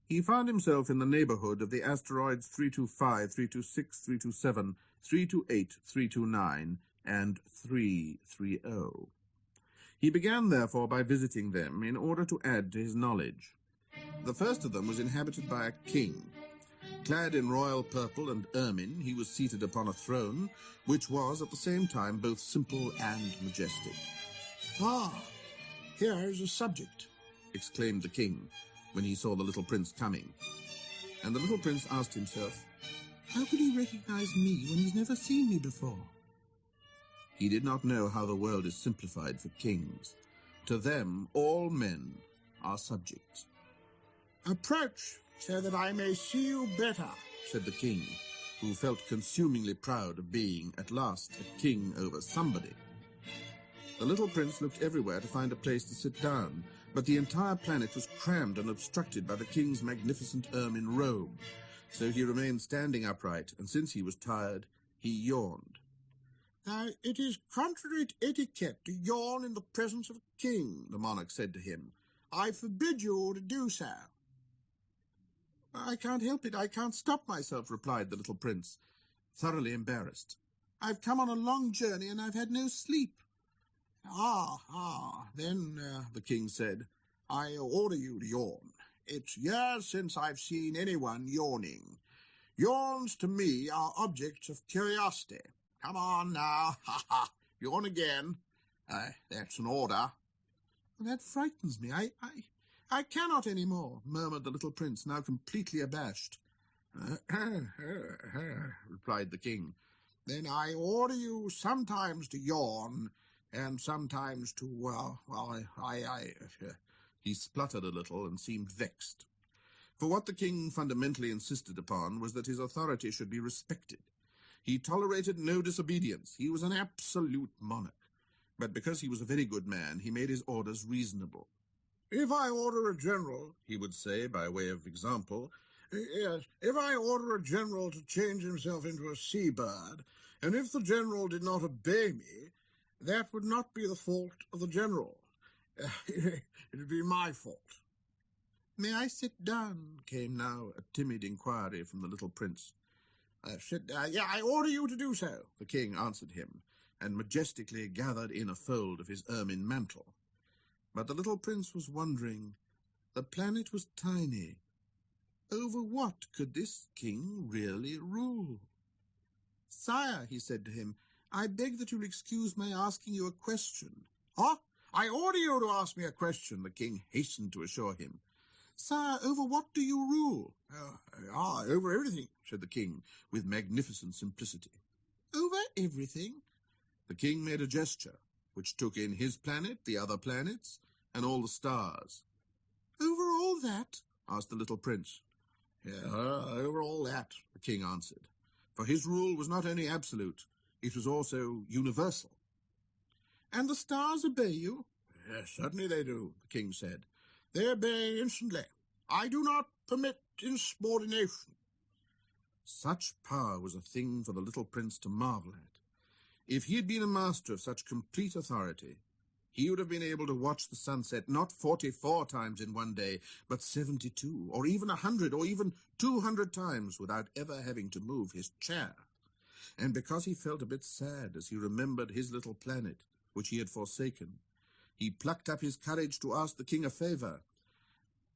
He found himself in the neighborhood of the asteroids 325, 326, 327, 328, 329, and 330. He began, therefore, by visiting them in order to add to his knowledge. The first of them was inhabited by a king. Clad in royal purple and ermine, he was seated upon a throne, which was at the same time both simple and majestic. "Ah, here is a subject," exclaimed the king, when he saw the little prince coming. And the little prince asked himself, how could he recognize me when he's never seen me before? He did not know how the world is simplified for kings. To them, all men are subjects. "Approach, so that I may see you better," said the king, who felt consumingly proud of being, at last, a king over somebody. The little prince looked everywhere to find a place to sit down, but the entire planet was crammed and obstructed by the king's magnificent ermine robe. So he remained standing upright, and since he was tired, he yawned. "Now, it is contrary to etiquette to yawn in the presence of a king," the monarch said to him. "I forbid you to do so." "I can't help it. I can't stop myself," replied the little prince, thoroughly embarrassed. "I've come on a long journey, and I've had no sleep." Then, the king said, "I order you to yawn. It's years since I've seen anyone yawning. Yawns to me are objects of curiosity. Come on now, yawn again. That's an order." "That frightens me. I cannot any more," murmured the little prince, now completely abashed. Replied the king. "Then I order you sometimes to yawn, and sometimes to, He spluttered a little and seemed vexed. For what the king fundamentally insisted upon was that his authority should be respected. He tolerated no disobedience. He was an absolute monarch. But because he was a very good man, he made his orders reasonable. "If I order a general," he would say by way of example, "yes, if I order a general to change himself into a seabird, and if the general did not obey me, that would not be the fault of the general. It would be my fault." "May I sit down?" came now a timid inquiry from the little prince. "Sit down. Yeah, I order you to do so," the king answered him, and majestically gathered in a fold of his ermine mantle. But the little prince was wondering. The planet was tiny. Over what could this king really rule? "Sire," he said to him, "I beg that you'll excuse my asking you a question." "I order you to ask me a question," the king hastened to assure him. "Sire, over what do you rule?" Over everything," said the king, with magnificent simplicity. "Over everything?" The king made a gesture, which took in his planet, the other planets, and all the stars. "Over all that?" asked the little prince. "Yeah, over all that," the king answered. For his rule was not only absolute, it was also universal. "And the stars obey you?" "Yes, certainly they do," the king said. "They obey instantly. I do not permit insubordination." Such power was a thing for the little prince to marvel at. If he had been a master of such complete authority, he would have been able to watch the sunset not 44 times in one day, but 72, or even 100, or even 200 times without ever having to move his chair. And because he felt a bit sad as he remembered his little planet, which he had forsaken, he plucked up his courage to ask the king a favor.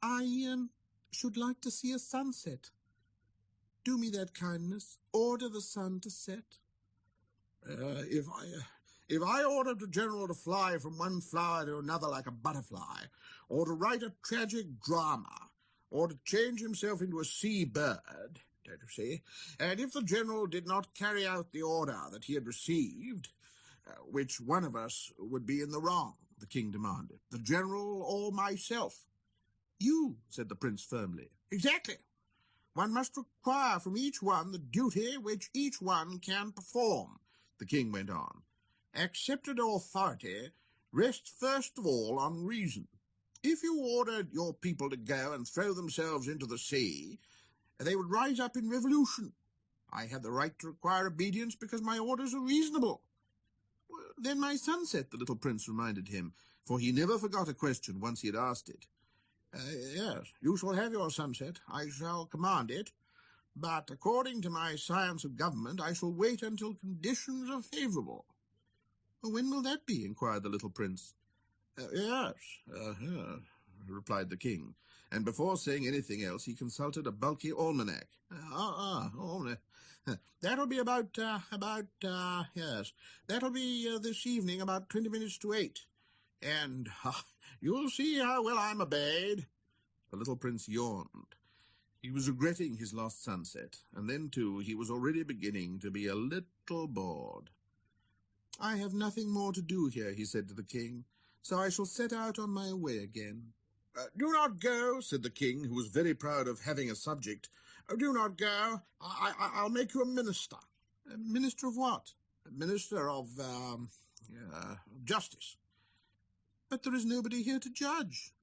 "I should like to see a sunset. Do me that kindness. Order the sun to set." If I ordered the general to fly from one flower to another like a butterfly, or to write a tragic drama, or to change himself into a sea-bird, don't you see, and if the general did not carry out the order that he had received, which one of us would be in the wrong?" the king demanded. "The general or myself?" "You," said the prince firmly. "Exactly. One must require from each one the duty which each one can perform," the king went on. "Accepted authority rests first of all on reason. If you ordered your people to go and throw themselves into the sea, they would rise up in revolution. I have the right to require obedience because my orders are reasonable." "Then my sunset," the little prince reminded him, for he never forgot a question once he had asked it. Yes, you shall have your sunset. I shall command it. But according to my science of government, I shall wait until conditions are favorable. When will that be? Inquired the little prince. Yes, replied the king, and before saying anything else, he consulted a bulky almanac. Almanac. That'll be yes. That'll be this evening about 20 minutes to 8. And you'll see how well I'm obeyed. The little prince yawned. He was regretting his lost sunset, and then, too, he was already beginning to be a little bored. I have nothing more to do here, he said to the king, so I shall set out on my way again. Do not go, said the king, who was very proud of having a subject. Do not go. I'll make you a minister. A minister of what? A minister of justice. But there is nobody here to judge.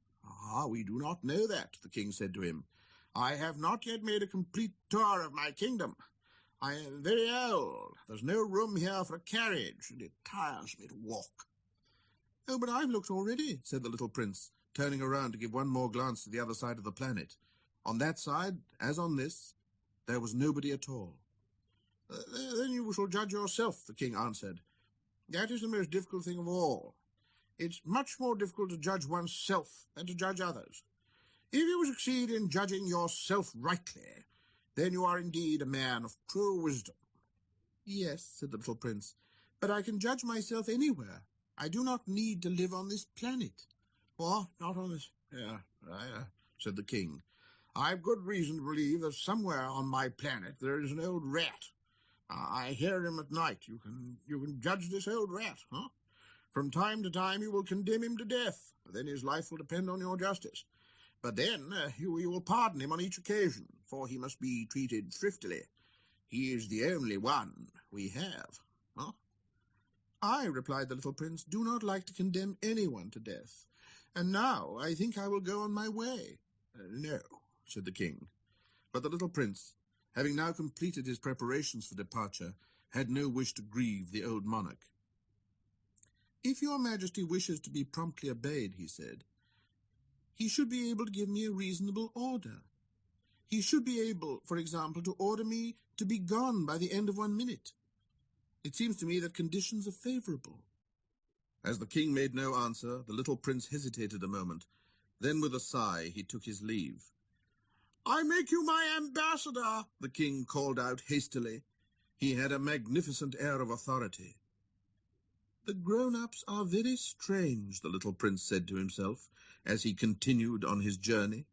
We do not know that, the king said to him. I have not yet made a complete tour of my kingdom. I am very old. There's no room here for a carriage, and it tires me to walk. Oh, but I've looked already, said the little prince, turning around to give one more glance to the other side of the planet. On that side, as on this, there was nobody at all. Then you shall judge yourself, the king answered. That is the most difficult thing of all. It's much more difficult to judge oneself than to judge others. If you succeed in judging yourself rightly, then you are indeed a man of true wisdom. Yes, said the little prince, but I can judge myself anywhere. I do not need to live on this planet. What? Not on this? Said the king. I've good reason to believe that somewhere on my planet there is an old rat. I hear him at night. You can judge this old rat, huh? From time to time you will condemn him to death. Then his life will depend on your justice. But then you will pardon him on each occasion, for he must be treated thriftily. He is the only one we have, huh? I, replied the little prince, do not like to condemn anyone to death. And now I think I will go on my way. No, said the king. But the little prince, having now completed his preparations for departure, had no wish to grieve the old monarch. If your majesty wishes to be promptly obeyed, he said, he should be able to give me a reasonable order. He should be able, for example, to order me to be gone by the end of 1 minute. It seems to me that conditions are favorable. As the king made no answer, the little prince hesitated a moment. Then, with a sigh, he took his leave. I make you my ambassador, the king called out hastily. He had a magnificent air of authority. The grown-ups are very strange, the little prince said to himself, as he continued on his journey.